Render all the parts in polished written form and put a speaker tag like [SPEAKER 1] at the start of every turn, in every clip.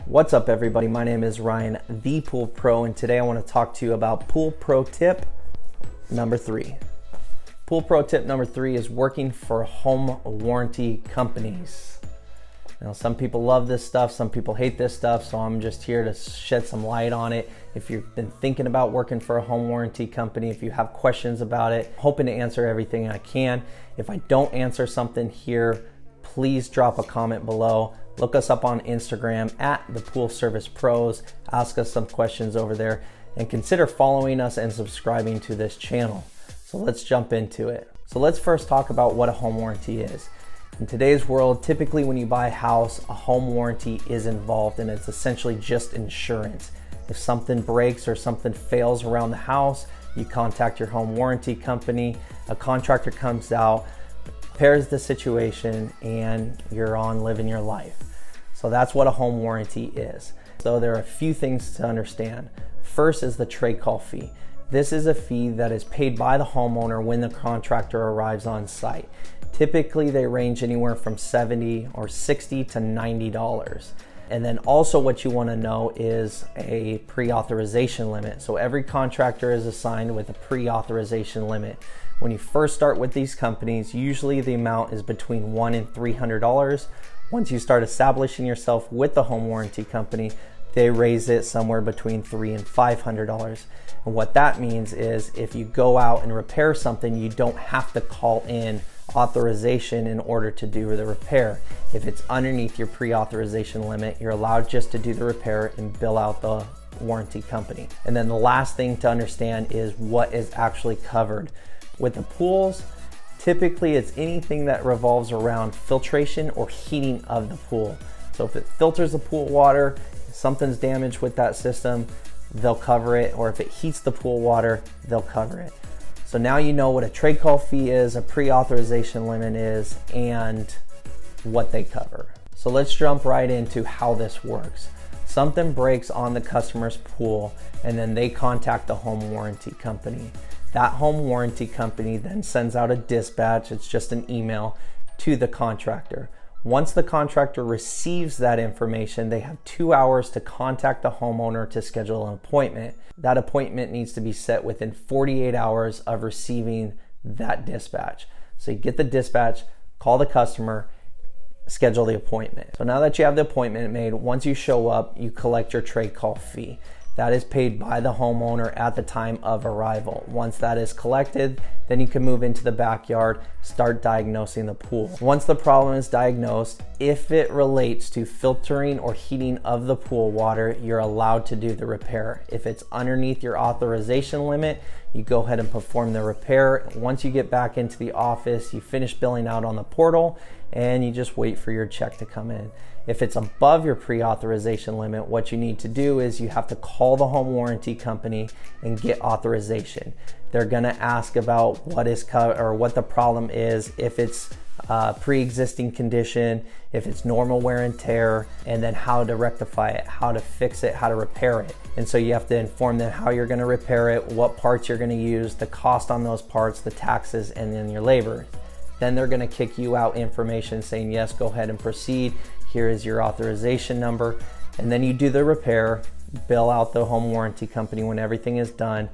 [SPEAKER 1] What's up everybody, my name is Ryan, the Pool Pro, and today I want to talk to you about Pool Pro tip number 3. Pool Pro tip number 3 is working for home warranty companies. Now some people love this stuff, some people hate this stuff, so I'm just here to shed some light on it. If you've been thinking about working for a home warranty company, if you have questions about it, hoping to answer everything I can. If I don't answer something here, please drop a comment below. Look us up on Instagram at the Pool Service Pros. Ask us some questions over there and consider following us and subscribing to this channel. So let's jump into it. So let's first talk about what a home warranty is. In today's world, typically when you buy a house, a home warranty is involved, and it's essentially just insurance. If something breaks or something fails around the house, you contact your home warranty company, a contractor comes out, repairs the situation, and you're on living your life. So that's what a home warranty is. So there are a few things to understand. First is the trade call fee. This is a fee that is paid by the homeowner when the contractor arrives on site. Typically they range anywhere from $70 or $60 to $90. And then also what you want to know is a pre-authorization limit. So every contractor is assigned with a pre-authorization limit. When you first start with these companies, usually the amount is between $100 and $300. Once you start establishing yourself with the home warranty company, they raise it somewhere between $300 and $500. And what that means is if you go out and repair something, you don't have to call in authorization in order to do the repair. If it's underneath your pre-authorization limit, you're allowed just to do the repair and bill out the warranty company. And then the last thing to understand is what is actually covered. With the pools, typically it's anything that revolves around filtration or heating of the pool. So if it filters the pool water, if something's damaged with that system, they'll cover it, or if it heats the pool water, they'll cover it. So now you know what a trade call fee is, a pre-authorization limit is, and what they cover. So let's jump right into how this works. Something breaks on the customer's pool, and then they contact the home warranty company. That home warranty company then sends out a dispatch, it's just an email, to the contractor. Once the contractor receives that information, they have 2 hours to contact the homeowner to schedule an appointment. That appointment needs to be set within 48 hours of receiving that dispatch. So you get the dispatch, call the customer, schedule the appointment. So now that you have the appointment made, once you show up, you collect your trade call fee. That is paid by the homeowner at the time of arrival. Once that is collected, then you can move into the backyard, start diagnosing the pool. Once the problem is diagnosed, if it relates to filtering or heating of the pool water, you're allowed to do the repair. If it's underneath your authorization limit, you go ahead and perform the repair. Once you get back into the office, you finish billing out on the portal, and you just wait for your check to come in. If it's above your pre-authorization limit, what you need to do is you have to call the home warranty company and get authorization. They're gonna ask about what is or what the problem is, if it's pre-existing condition, if it's normal wear and tear, and then how to rectify it, how to fix it, how to repair it. And so you have to inform them how you're gonna repair it, what parts you're gonna use, the cost on those parts, the taxes, and then your labor. Then they're gonna kick you out information saying, yes, go ahead and proceed. Here is your authorization number. And then you do the repair, bill out the home warranty company when everything is done,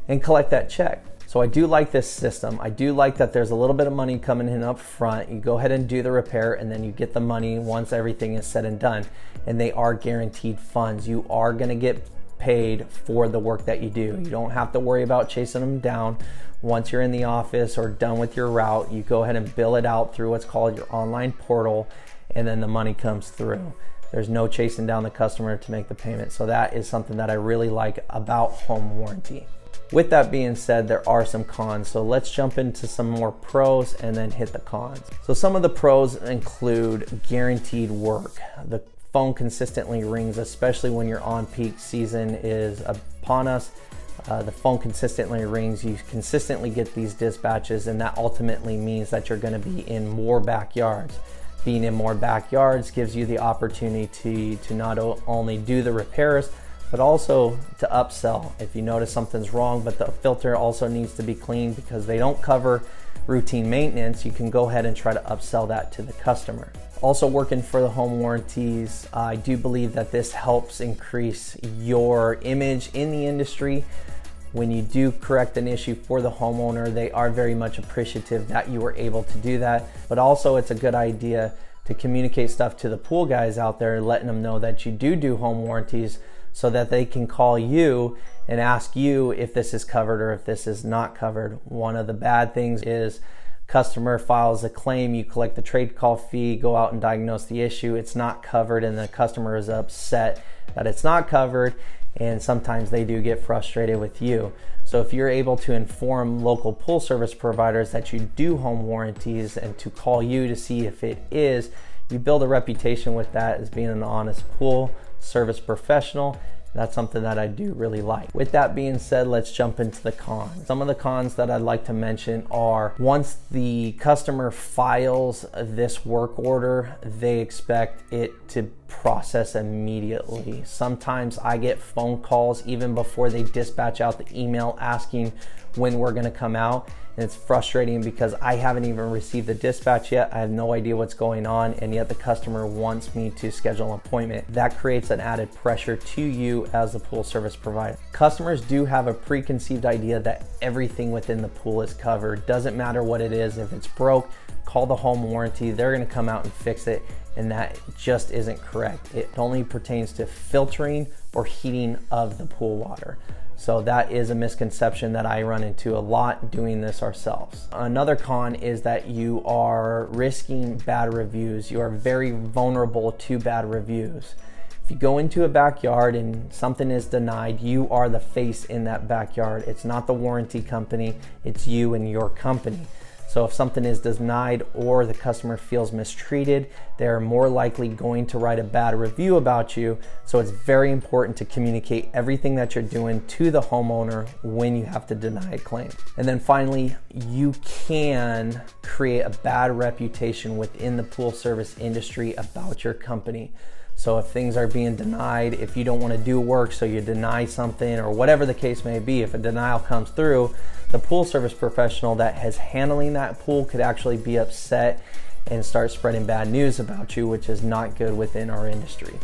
[SPEAKER 1] and collect that check. So I do like this system. I do like that there's a little bit of money coming in up front. You go ahead and do the repair, and then you get the money once everything is said and done. And they are guaranteed funds. You are gonna get paid for the work that you do. You don't have to worry about chasing them down. Once you're in the office or done with your route, you go ahead and bill it out through what's called your online portal, and then the money comes through. There's no chasing down the customer to make the payment. So that is something that I really like about home warranty. With that being said, there are some cons. So let's jump into some more pros and then hit the cons. So some of the pros include guaranteed work. The phone consistently rings, especially when your on-peak season is upon us. The phone consistently rings, you consistently get these dispatches, and that ultimately means that you're gonna be in more backyards. Being in more backyards gives you the opportunity to not only do the repairs, but also to upsell. If you notice something's wrong, but the filter also needs to be clean because they don't cover routine maintenance, you can go ahead and try to upsell that to the customer. Also working for the home warranties, I do believe that this helps increase your image in the industry. When you do correct an issue for the homeowner, they are very much appreciative that you were able to do that. But also it's a good idea to communicate stuff to the pool guys out there, letting them know that you do home warranties so that they can call you and ask you if this is covered or if this is not covered. One of the bad things is customer files a claim, you collect the trade call fee, go out and diagnose the issue, it's not covered, and the customer is upset that it's not covered, and sometimes they do get frustrated with you. So if you're able to inform local pool service providers that you do home warranties and to call you to see if it is, you build a reputation with that as being an honest pool service professional. That's something that I do really like. With that being said, let's jump into the cons. Some of the cons that I'd like to mention are, once the customer files this work order, they expect it to process immediately. Sometimes I get phone calls even before they dispatch out the email asking when we're gonna come out. And it's frustrating because I haven't even received the dispatch yet. I have no idea what's going on, and yet the customer wants me to schedule an appointment. That creates an added pressure to you as the pool service provider. Customers do have a preconceived idea that everything within the pool is covered. Doesn't matter what it is. If it's broke, call the home warranty. They're gonna come out and fix it, and that just isn't correct. It only pertains to filtering or heating of the pool water. So that is a misconception that I run into a lot doing this ourselves. Another con is that you are risking bad reviews. You are very vulnerable to bad reviews. If you go into a backyard and something is denied, you are the face in that backyard. It's not the warranty company, it's you and your company. So if something is denied or the customer feels mistreated, they're more likely going to write a bad review about you. So it's very important to communicate everything that you're doing to the homeowner when you have to deny a claim. And then finally, you can create a bad reputation within the pool service industry about your company. So if things are being denied, if you don't want to do work, so you deny something, or whatever the case may be, if a denial comes through, the pool service professional that is handling that pool could actually be upset and start spreading bad news about you, which is not good within our industry.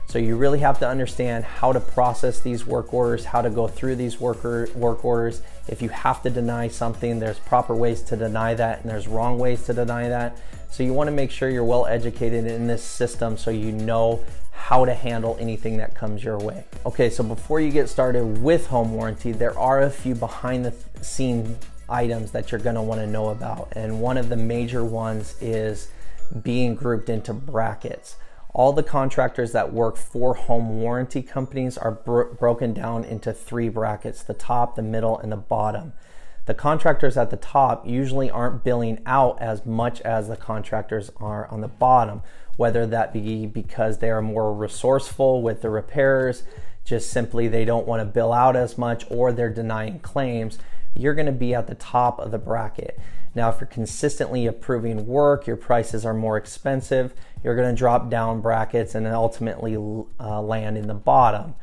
[SPEAKER 1] So you really have to understand how to process these work orders, how to go through these work orders. If you have to deny something, there's proper ways to deny that, and there's wrong ways to deny that. So you want to make sure you're well educated in this system so you know how to handle anything that comes your way. Okay, so before you get started with home warranty, there are a few behind the scene items that you're going to want to know about. And one of the major ones is being grouped into brackets. All the contractors that work for home warranty companies are broken down into 3 brackets: the top, the middle, and the bottom. The contractors at the top usually aren't billing out as much as the contractors are on the bottom, whether that be because they are more resourceful with the repairs, just simply they don't want to bill out as much, or they're denying claims. You're going to be at the top of the bracket. Now, if you're consistently approving work, your prices are more expensive, you're going to drop down brackets and then ultimately land in the bottom.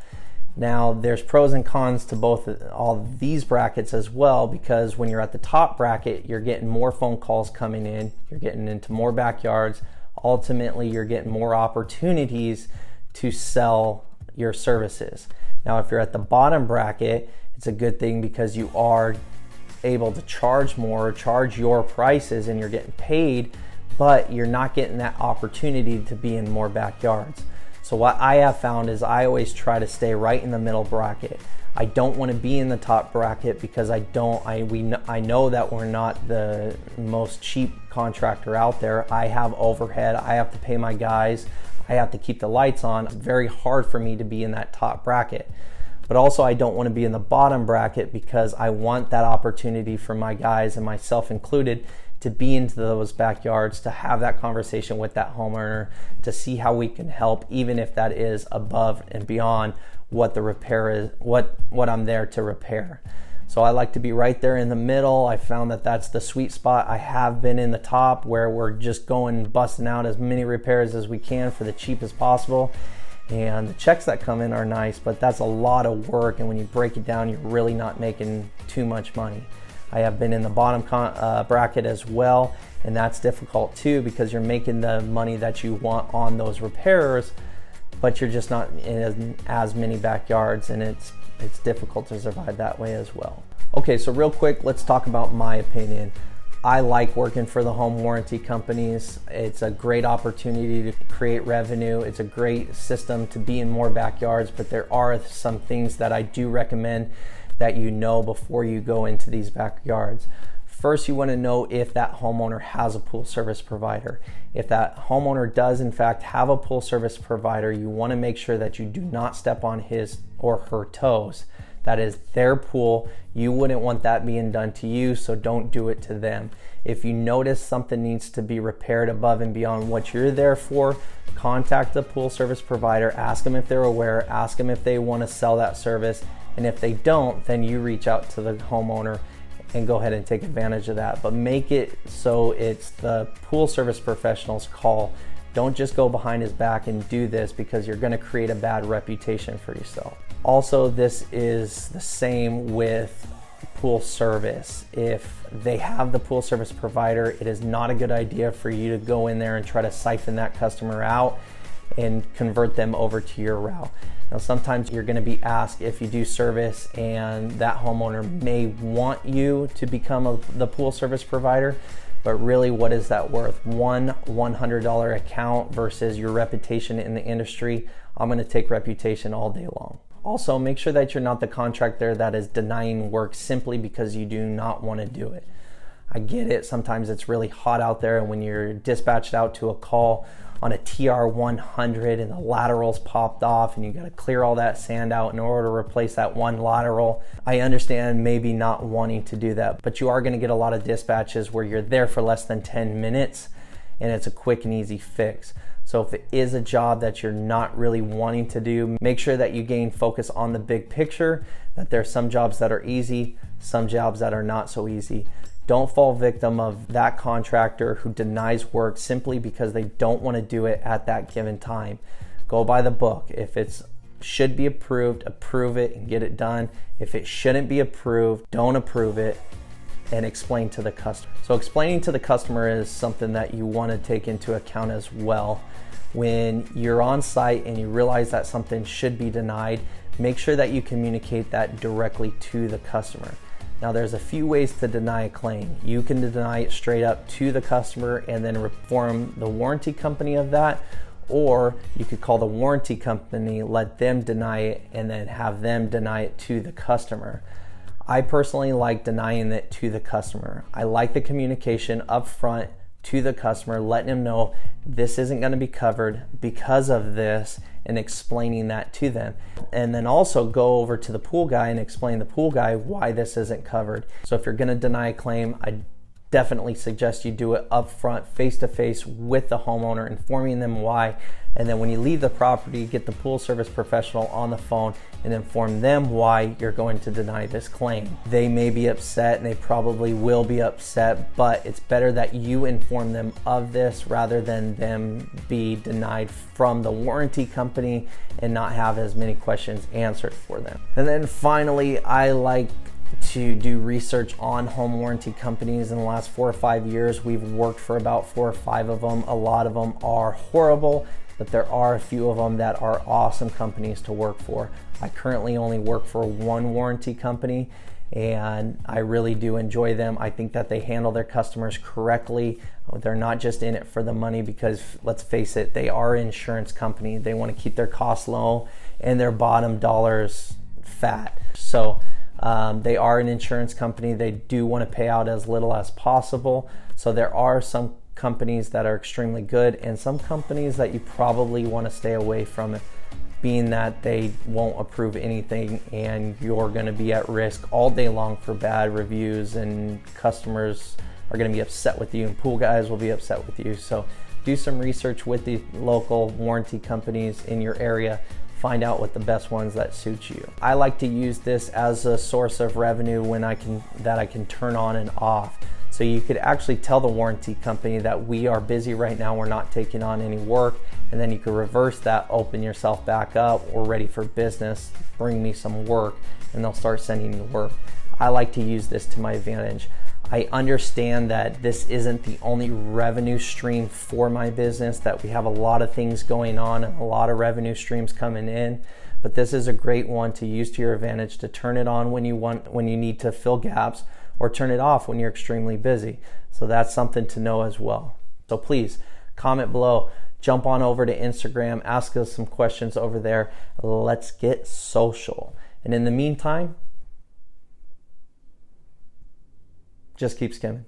[SPEAKER 1] Now, there's pros and cons to all of these brackets as well, because when you're at the top bracket, you're getting more phone calls coming in, you're getting into more backyards, ultimately you're getting more opportunities to sell your services. Now, if you're at the bottom bracket, it's a good thing because you are able to charge more, charge your prices, and you're getting paid, but you're not getting that opportunity to be in more backyards. So what I have found is I always try to stay right in the middle bracket. I don't want to be in the top bracket because I know that we're not the most cheap contractor out there. I have overhead, I have to pay my guys, I have to keep the lights on. It's very hard for me to be in that top bracket. But also I don't want to be in the bottom bracket because I want that opportunity for my guys, and myself included, to be into those backyards, to have that conversation with that homeowner, to see how we can help, even if that is above and beyond what the repair is, what I'm there to repair. So I like to be right there in the middle. I found that that's the sweet spot. I have been in the top where we're just going busting out as many repairs as we can for the cheapest possible. and the checks that come in are nice, but that's a lot of work, and when you break it down, you're really not making too much money. I have been in the bottom bracket as well, and that's difficult too, because you're making the money that you want on those repairs, but you're just not in as many backyards, and it's difficult to survive that way as well. Okay, so real quick, let's talk about my opinion. I like working for the home warranty companies. It's a great opportunity to create revenue. It's a great system to be in more backyards, but there are some things that I do recommend that you know before you go into these backyards. First, you want to know if that homeowner has a pool service provider. If that homeowner does in fact have a pool service provider, you want to make sure that you do not step on his or her toes. That is their pool. You wouldn't want that being done to you, so don't do it to them. If you notice something needs to be repaired above and beyond what you're there for, contact the pool service provider, ask them if they're aware, ask them if they want to sell that service, and if they don't, then you reach out to the homeowner and go ahead and take advantage of that. But make it so it's the pool service professional's call. Don't just go behind his back and do this, because you're going to create a bad reputation for yourself. Also, this is the same with pool service. If they have the pool service provider, it is not a good idea for you to go in there and try to siphon that customer out and convert them over to your route. Now, sometimes you're going to be asked if you do service, and that homeowner may want you to become the pool service provider, but really, what is that worth? One $100 account versus your reputation in the industry. I'm going to take reputation all day long. Also, make sure that you're not the contractor that is denying work simply because you do not want to do it. I get it, sometimes it's really hot out there, and when you're dispatched out to a call on a TR100 and the laterals popped off and you got to clear all that sand out in order to replace that one lateral. I understand maybe not wanting to do that, but you are going to get a lot of dispatches where you're there for less than 10 minutes and it's a quick and easy fix. So if it is a job that you're not really wanting to do, make sure that you gain focus on the big picture, that there's some jobs that are easy, some jobs that are not so easy. Don't fall victim of that contractor who denies work simply because they don't want to do it at that given time. Go by the book. If it should be approved, approve it and get it done. If it shouldn't be approved, don't approve it, and explain to the customer. So explaining to the customer is something that you want to take into account as well. When you're on site and you realize that something should be denied, make sure that you communicate that directly to the customer. Now, there's a few ways to deny a claim. You can deny it straight up to the customer and then inform the warranty company of that, or you could call the warranty company, let them deny it, and then have them deny it to the customer. I personally like denying it to the customer. I like the communication up front to the customer, letting them know this isn't going to be covered because of this, and explaining that to them. And then also go over to the pool guy and explain to the pool guy why this isn't covered. So if you're going to deny a claim, I definitely suggest you do it up front, face to face with the homeowner, informing them why. And then when you leave the property, get the pool service professional on the phone and inform them why you're going to deny this claim. They may be upset, and they probably will be upset, but it's better that you inform them of this rather than them be denied from the warranty company and not have as many questions answered for them. And then finally, I like to do research on home warranty companies. In the last 4 or 5 years, we've worked for about 4 or 5 of them. A lot of them are horrible, but there are a few of them that are awesome companies to work for. I currently only work for one warranty company, and I really do enjoy them. I think that they handle their customers correctly. They're not just in it for the money, because let's face it, they are an insurance company. They want to keep their costs low and their bottom dollars fat. So they are an insurance company. They do want to pay out as little as possible. So there are some companies that are extremely good and some companies that you probably want to stay away from, being that they won't approve anything and you're going to be at risk all day long for bad reviews, and customers are going to be upset with you and pool guys will be upset with you. So do some research with the local warranty companies in your area. Find out what the best ones that suit you. I like to use this as a source of revenue when I can turn on and off. So you could actually tell the warranty company that we are busy right now, we're not taking on any work, and then you could reverse that, open yourself back up, we're ready for business, bring me some work, and they'll start sending you work. I like to use this to my advantage. I understand that this isn't the only revenue stream for my business, that we have a lot of things going on and a lot of revenue streams coming in, but this is a great one to use to your advantage, to turn it on when you need to fill gaps, or turn it off when you're extremely busy. So that's something to know as well. So please comment below, jump on over to Instagram, ask us some questions over there. Let's get social. And in the meantime, just keep skimming.